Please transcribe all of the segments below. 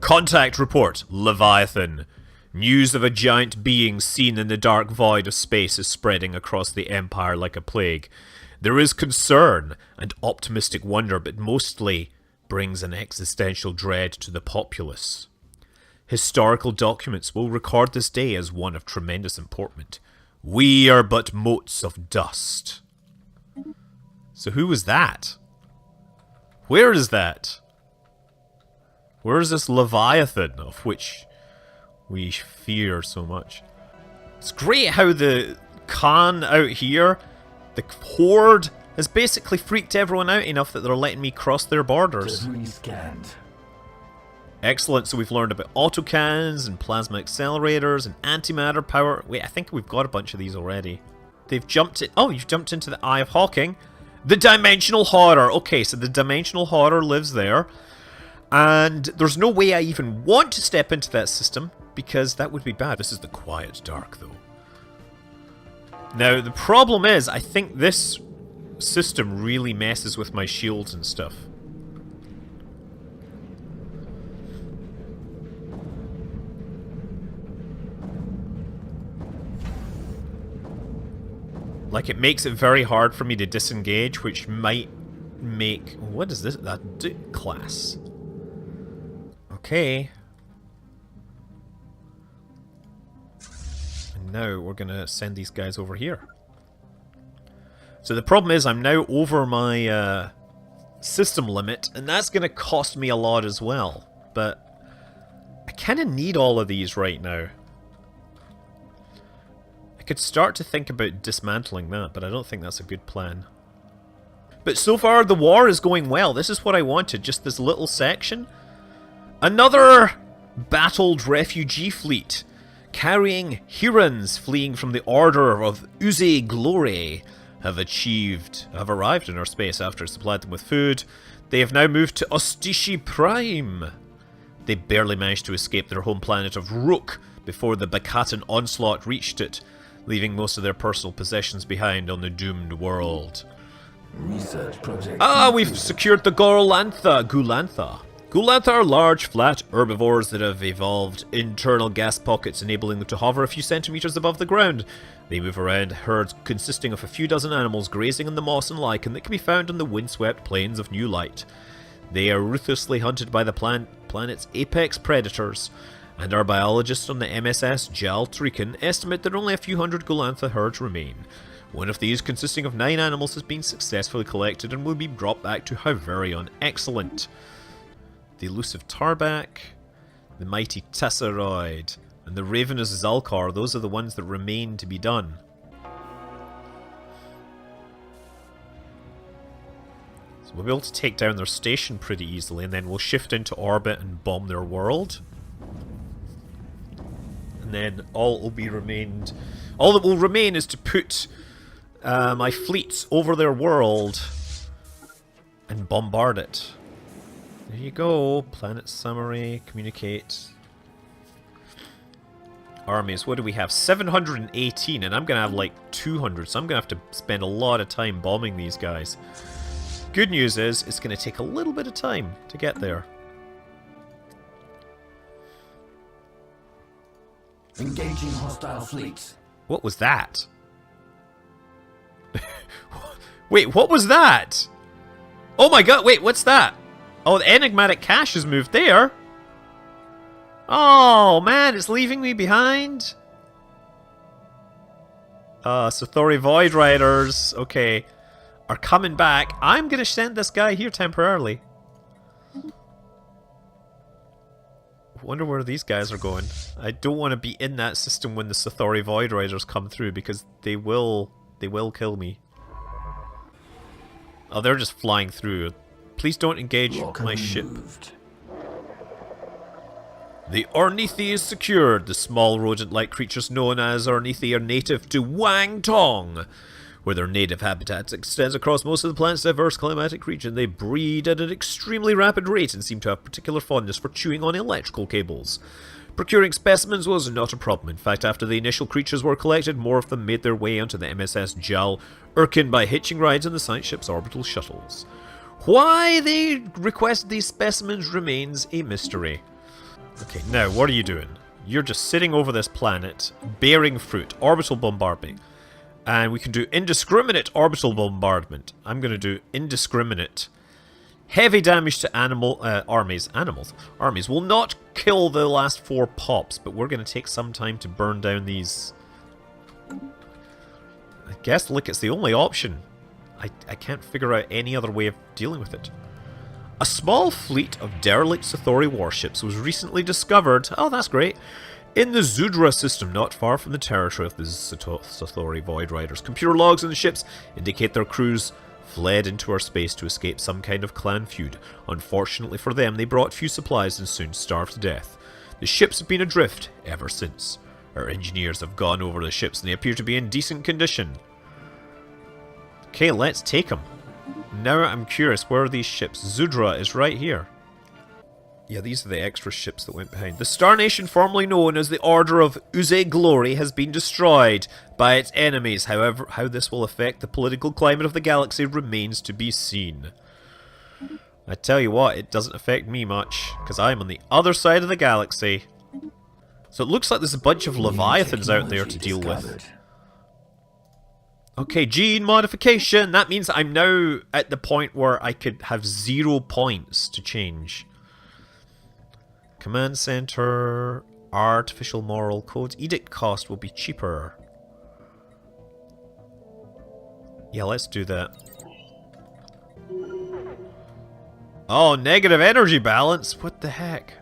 Contact report, Leviathan. News of a giant being seen in the dark void of space is spreading across the Empire like a plague. There is concern and optimistic wonder, but mostly brings an existential dread to the populace. Historical documents will record this day as one of tremendous importance. We are but motes of dust. So who was that? Where is that? Where is this Leviathan of which we fear so much? It's great how the Khan out here, the horde, has basically freaked everyone out enough that they're letting me cross their borders. Excellent, so we've learned about autocannons and plasma accelerators and antimatter power. Wait, I think we've got a bunch of these already. They've jumped it. Oh, you've jumped into the Eye of Hawking. The Dimensional Horror. Okay, so the Dimensional Horror lives there. And there's no way I even want to step into that system, because that would be bad. This is the Quiet Dark, though. Now, the problem is, I think this system really messes with my shields and stuff. Like, it makes it very hard for me to disengage, which might make... What is this? That Duke class. Okay. And now we're going to send these guys over here. So the problem is I'm now over my system limit, and that's going to cost me a lot as well. But I kind of need all of these right now. Could start to think about dismantling that, but I don't think that's a good plan. But so far the war is going well. This is what I wanted, just this little section. Another battled refugee fleet carrying Hurons fleeing from the order of Uze Glory have arrived in our space after supplied them with food. They have now moved to Ostishi Prime. They barely managed to escape their home planet of Rook before the Bakatan onslaught reached it, leaving most of their personal possessions behind on the doomed world. Research project. We've secured the Gulantha. Gulantha are large, flat herbivores that have evolved internal gas pockets, enabling them to hover a few centimeters above the ground. They move around herds consisting of a few dozen animals grazing in the moss and lichen that can be found on the windswept plains of New Light. They are ruthlessly hunted by the planet's apex predators, and our biologists on the MSS Jal Trikan estimate that only a few hundred Gulantha herds remain. One of these, consisting of 9 animals, has been successfully collected and will be brought back to Hyverion. Excellent. The elusive Tarback, the mighty Tesseroid, and the ravenous Zalkar, those are the ones that remain to be done. So we'll be able to take down their station pretty easily, and then we'll shift into orbit and bomb their world. And then all that will remain is to put my fleets over their world and bombard it. There you go. Planet summary, communicate. Armies, what do we have? 718, and I'm going to have like 200, so I'm going to have to spend a lot of time bombing these guys. Good news is, it's going to take a little bit of time to get there. Engaging hostile fleets. What was that? Wait, what was that? Oh my god, wait, what's that? Oh, the enigmatic cache has moved there. Oh man, it's leaving me behind. Sathori Void Riders, okay, are coming back. I'm gonna send this guy here temporarily. Wonder where these guys are going. I don't want to be in that system when the Sathori Void Riders come through, because they will kill me. Oh, they're just flying through. Please don't engage my ship. The Arenithi is secured. The small rodent-like creatures known as Arenithi are native to Wang Tong, where their native habitat extends across most of the planet's diverse climatic region. They breed at an extremely rapid rate and seem to have particular fondness for chewing on electrical cables. Procuring specimens was not a problem. In fact, after the initial creatures were collected, more of them made their way onto the MSS Jal, Urkin by hitching rides in the science ship's orbital shuttles. Why they requested these specimens remains a mystery. Okay, now, what are you doing? You're just sitting over this planet, bearing fruit, orbital bombardment. And we can do indiscriminate orbital bombardment. I'm going to do indiscriminate. Heavy damage to armies. Armies will not kill the last 4 pops, but we're going to take some time to burn down these. I guess, look, it's the only option. I can't figure out any other way of dealing with it. A small fleet of derelict Sathori warships was recently discovered, oh that's great, in the Zudra system not far from the territory of the Sathori Void Riders. Computer logs on the ships indicate their crews fled into our space to escape some kind of clan feud. Unfortunately for them, they brought few supplies and soon starved to death. The ships have been adrift ever since. Our engineers have gone over the ships and they appear to be in decent condition. Okay, let's take them. Now I'm curious, where are these ships? Zudra is right here. Yeah, these are the extra ships that went behind. The Star Nation, formerly known as the Order of Uze Glory, has been destroyed by its enemies. However, how this will affect the political climate of the galaxy remains to be seen. I tell you what, it doesn't affect me much, because I'm on the other side of the galaxy. So it looks like there's a bunch of Leviathans out there to deal with. Okay, gene modification. That means I'm now at the point where I could have 0 points to change. Command center, artificial moral codes. Edict cost will be cheaper. Yeah, let's do that. Oh, negative energy balance? What the heck?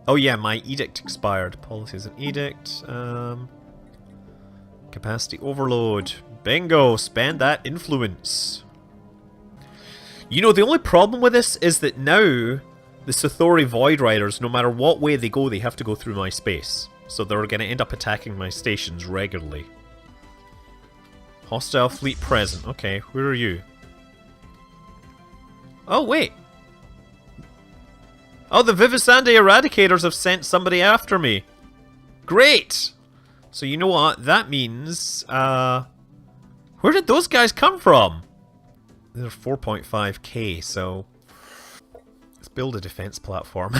Oh yeah, my edict expired. Policies and edict. Capacity overload. Bingo! Spend that influence. You know, the only problem with this is that now the Sathori Void Riders, no matter what way they go, they have to go through my space. So they're going to end up attacking my stations regularly. Hostile fleet present. Okay, where are you? Oh, wait. Oh, the Vivisandia Eradicators have sent somebody after me. Great! So you know what? That means, where did those guys come from? They're 4.5k, so let's build a defense platform.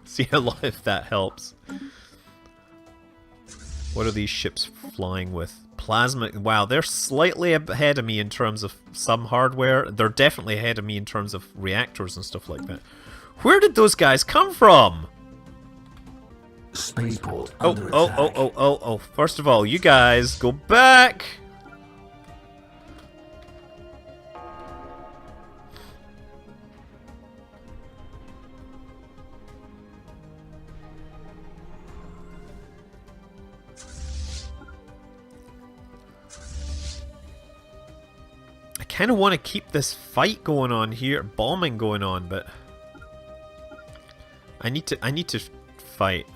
See how if that helps. What are these ships flying with? Plasma. Wow, they're slightly ahead of me in terms of some hardware. They're definitely ahead of me in terms of reactors and stuff like that. Where did those guys come from? Spaceport Oh. First of all, you guys go back. I kind of want to keep this fight going on here, bombing going on, but I need to fight.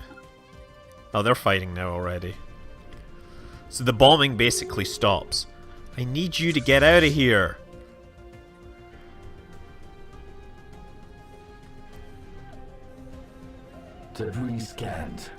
Oh, they're fighting now already. So the bombing basically stops. I need you to get out of here. Debris scanned.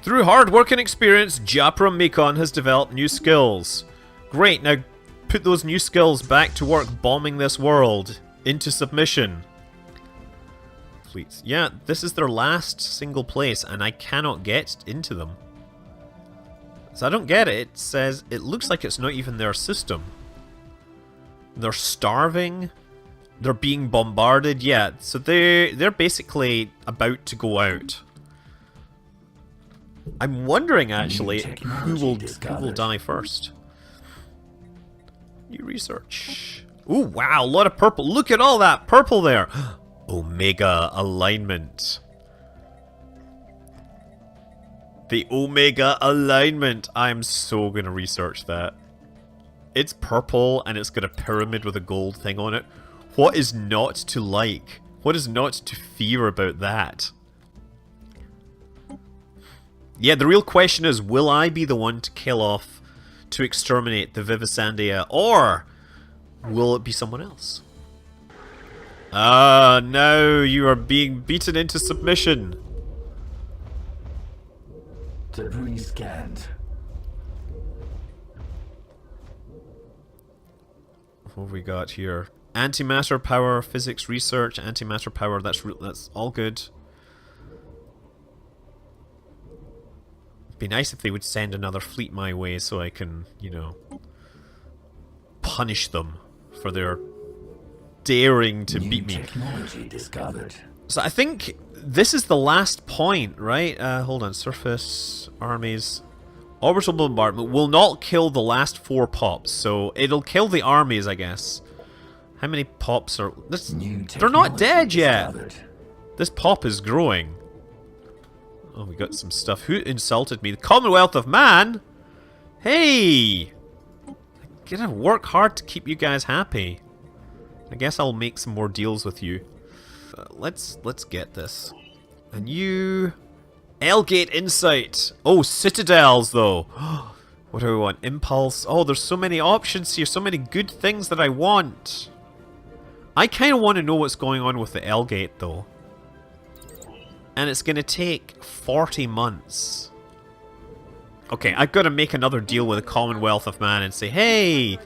Through hard work and experience, Japra Mekon has developed new skills. Great, now put those new skills back to work bombing this world into submission. Fleets. Yeah, this is their last single place and I cannot get into them. So I don't get it. It says, it looks like it's not even their system. They're starving. They're being bombarded. Yeah, so they're basically about to go out. I'm wondering actually who will die first. New research. Ooh, wow, a lot of purple. Look at all that purple there. Omega alignment. The Omega alignment. I'm so gonna research that. It's purple and it's got a pyramid with a gold thing on it. What is not to like? What is not to fear about that? Yeah, the real question is, will I be the one to kill off, to exterminate the Vivisandia, or will it be someone else? Ah, now you are being beaten into submission. Debris scanned. What have we got here? Antimatter power, physics research, antimatter power. That's all good. Be nice if they would send another fleet my way so I can, you know, punish them for their daring to beat me. Technology discovered. So I think this is the last point, right? Hold on. Surface armies. Orbital bombardment will not kill the last 4 pops, so it'll kill the armies, I guess. How many pops are... they're not dead yet! This pop is growing. Oh, we got some stuff. Who insulted me? The Commonwealth of Man? Hey! I'm gonna work hard to keep you guys happy. I guess I'll make some more deals with you. Let's get this. And you... Elgate Insight. Oh, Citadels, though. What do I want? Impulse. Oh, there's so many options here. So many good things that I want. I kind of want to know what's going on with the Elgate, though. And it's going to take 40 months. Okay, I've got to make another deal with the Commonwealth of Man and say, hey,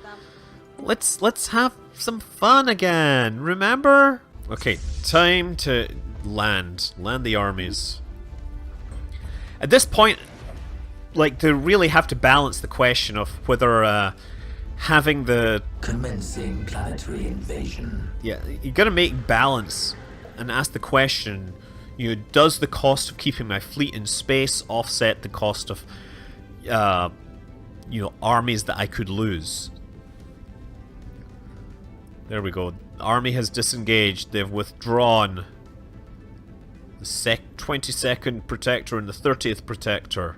let's have some fun again. Remember? Okay, time to land. Land the armies. At this point, like, they really have to balance the question of whether having the... Commencing planetary invasion. Yeah, you gotta make balance and ask the question, you know, does the cost of keeping my fleet in space offset the cost of, you know, armies that I could lose? There we go. The army has disengaged. They've withdrawn. The 22nd Protector and the 30th Protector.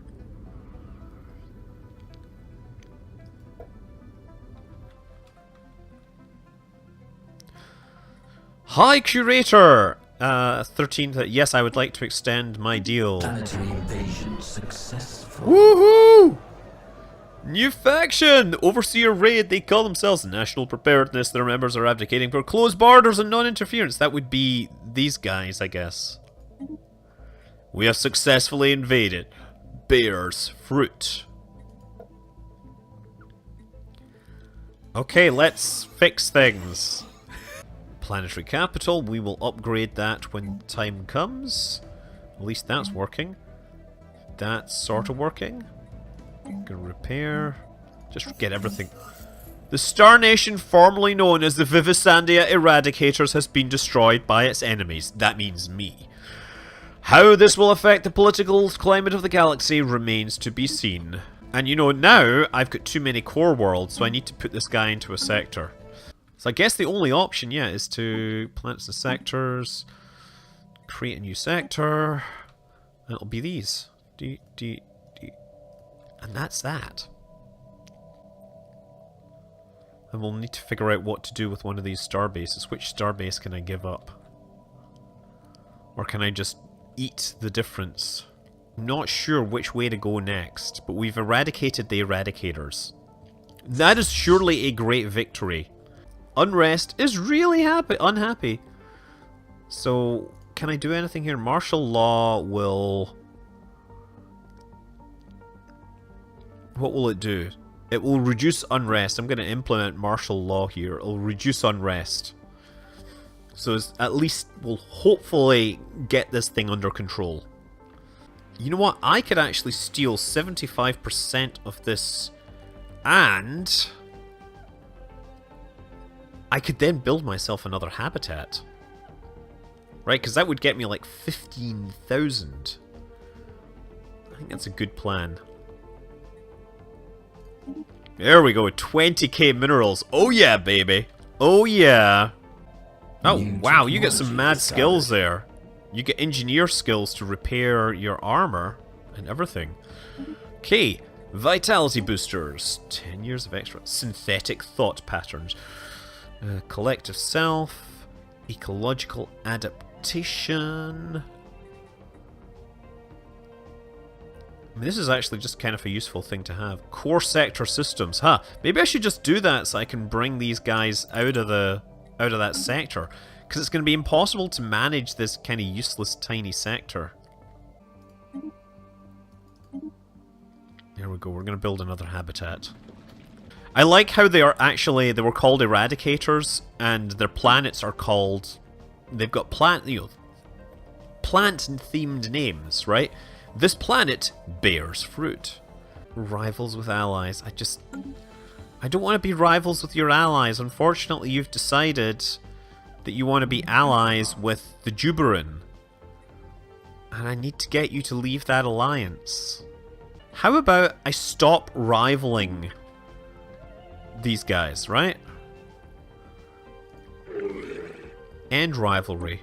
Hi, Curator! 13th. Yes, I would like to extend my deal. Planetary invasion successful. Woohoo! New faction! Overseer Raid. They call themselves National Preparedness. Their members are advocating for closed borders and non-interference. That would be these guys, I guess. We have successfully invaded. Bears fruit. Okay, let's fix things. Planetary capital, we will upgrade that when time comes. At least that's working. That's sort of working. Gonna repair. Just get everything. The Star Nation, formerly known as the Vivisandia Eradicators, has been destroyed by its enemies. That means me. How this will affect the political climate of the galaxy remains to be seen. And you know, now I've got too many core worlds, so I need to put this guy into a sector. So I guess the only option, yeah, is to planets and sectors, create a new sector, and it'll be these. And that's that. And we'll need to figure out what to do with one of these star bases. Which star base can I give up? Or can I just eat the difference? I'm not sure which way to go next, but we've eradicated the Eradicators. That is surely a great victory. Unrest is really unhappy. So, can I do anything here? Martial law will... What will it do? It will reduce unrest. I'm going to implement martial law here. It'll reduce unrest. So at least we'll hopefully get this thing under control. You know what? I could actually steal 75% of this, and I could then build myself another habitat. Right, because that would get me like 15,000. I think that's a good plan. There we go, 20k minerals. Oh yeah, baby. Oh yeah. Oh, wow, you get some mad skills there. You get engineer skills to repair your armor and everything. Okay, vitality boosters. 10 years of extra. Synthetic thought patterns. Collective self. Ecological adaptation. I mean, this is actually just kind of a useful thing to have. Core sector systems. Huh. Maybe I should just do that so I can bring these guys out of that sector. Because it's going to be impossible to manage this kind of useless tiny sector. There we go, we're going to build another habitat. I like how they were called Eradicators, and their planets are called... They've got plant-themed names, right? This planet bears fruit. Rivals with allies. I don't want to be rivals with your allies. Unfortunately, you've decided that you want to be allies with the Juberin. And I need to get you to leave that alliance. How about I stop rivaling these guys, right? End rivalry.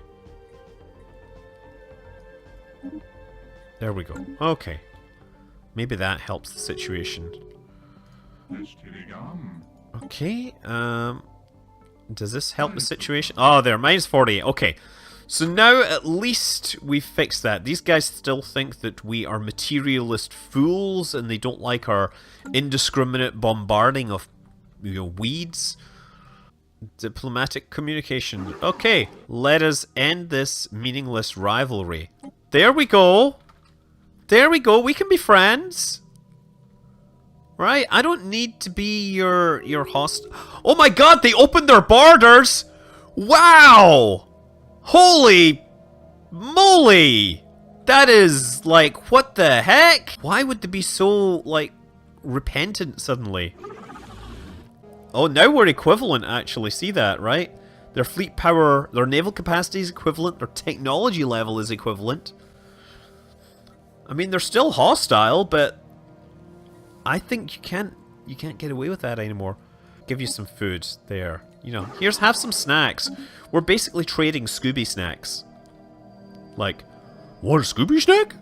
There we go. Okay. Maybe that helps the situation. Okay, does this help the situation? Oh, there, minus 48. Okay. So now at least we've fixed that. These guys still think that we are materialist fools and they don't like our indiscriminate bombarding of, you know, weeds. Diplomatic communication. Okay, let us end this meaningless rivalry. There we go. There we go. We can be friends. Right? I don't need to be your host. Oh my god, they opened their borders! Wow! Holy moly! That is, like, what the heck? Why would they be so, like, repentant suddenly? Oh, now we're equivalent, actually. See that, right? Their fleet power, their naval capacity is equivalent, their technology level is equivalent. I mean, they're still hostile, but I think you can't get away with that anymore. Give you some food there. You know, have some snacks. We're basically trading Scooby snacks. Like, what, a Scooby snack?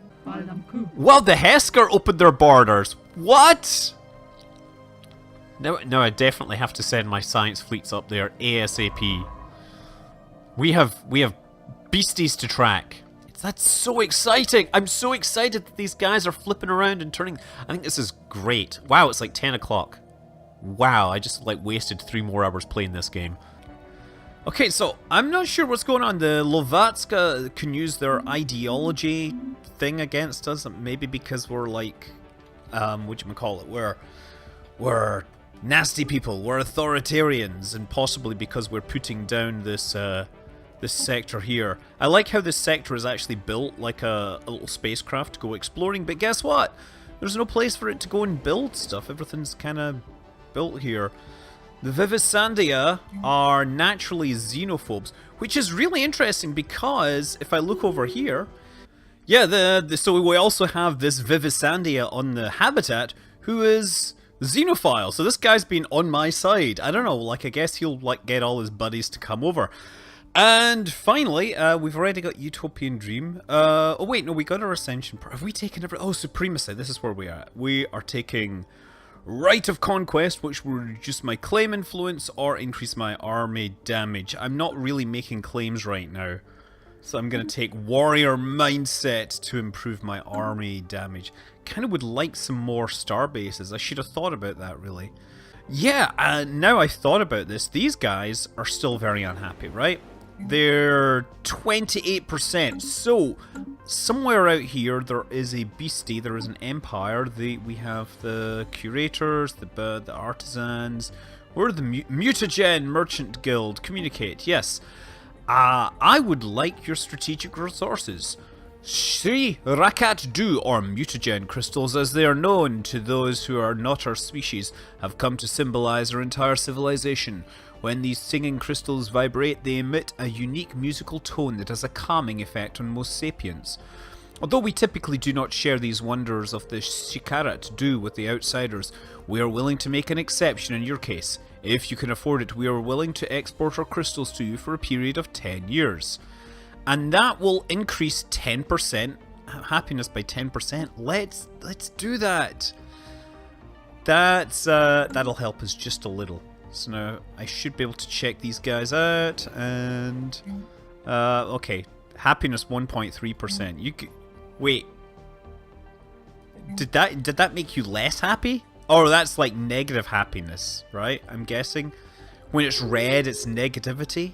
Wow, the Hesker opened their borders. What? No, I definitely have to send my science fleets up there ASAP. We have beasties to track. That's so exciting! I'm so excited that these guys are flipping around and turning. I think this is great. Wow, it's like 10 o'clock. Wow, I just like wasted 3 more hours playing this game. Okay, so I'm not sure what's going on. The Lavazza can use their ideology thing against us. Maybe because we're like, whatchamacallit, we're nasty people, we're authoritarians, and possibly because we're putting down this sector here. I like how this sector is actually built like a little spacecraft to go exploring, but guess what? There's no place for it to go and build stuff. Everything's kind of built here. The Vivisandia are naturally xenophobes, which is really interesting because if I look over here, yeah, so we also have this Vivisandia on the habitat who is xenophile. So this guy's been on my side. I don't know, like I guess he'll like get all his buddies to come over. And finally, we've already got Utopian Dream. Oh wait, no, we got our Ascension. Have we taken every... Oh, Supremacy, this is where we are. We are taking Right of Conquest, which will reduce my claim influence or increase my army damage. I'm not really making claims right now. So I'm going to take Warrior Mindset to improve my army damage. Kind of would like some more star bases. I should have thought about that, really. Yeah, now I thought about this. These guys are still very unhappy, right? They're 28%. So, somewhere out here, there is a beastie, there is an empire. We have the curators, the artisans. We're the mutagen merchant guild. Communicate, yes. I would like your strategic resources. Sri Rakat Du, or mutagen crystals as they are known to those who are not our species, have come to symbolize our entire civilization. When these singing crystals vibrate, they emit a unique musical tone that has a calming effect on most sapients. Although we typically do not share these wonders of the Shikarat Du with the outsiders, we are willing to make an exception in your case. If you can afford it, we are willing to export our crystals to you for a period of 10 years. And that will increase 10%, happiness by 10%. Let's do that. That'll help us just a little. So now I should be able to check these guys out, and okay, happiness 1.3%. You could, wait. Did that make you less happy? Or that's like negative happiness, right? I'm guessing when it's red, it's negativity.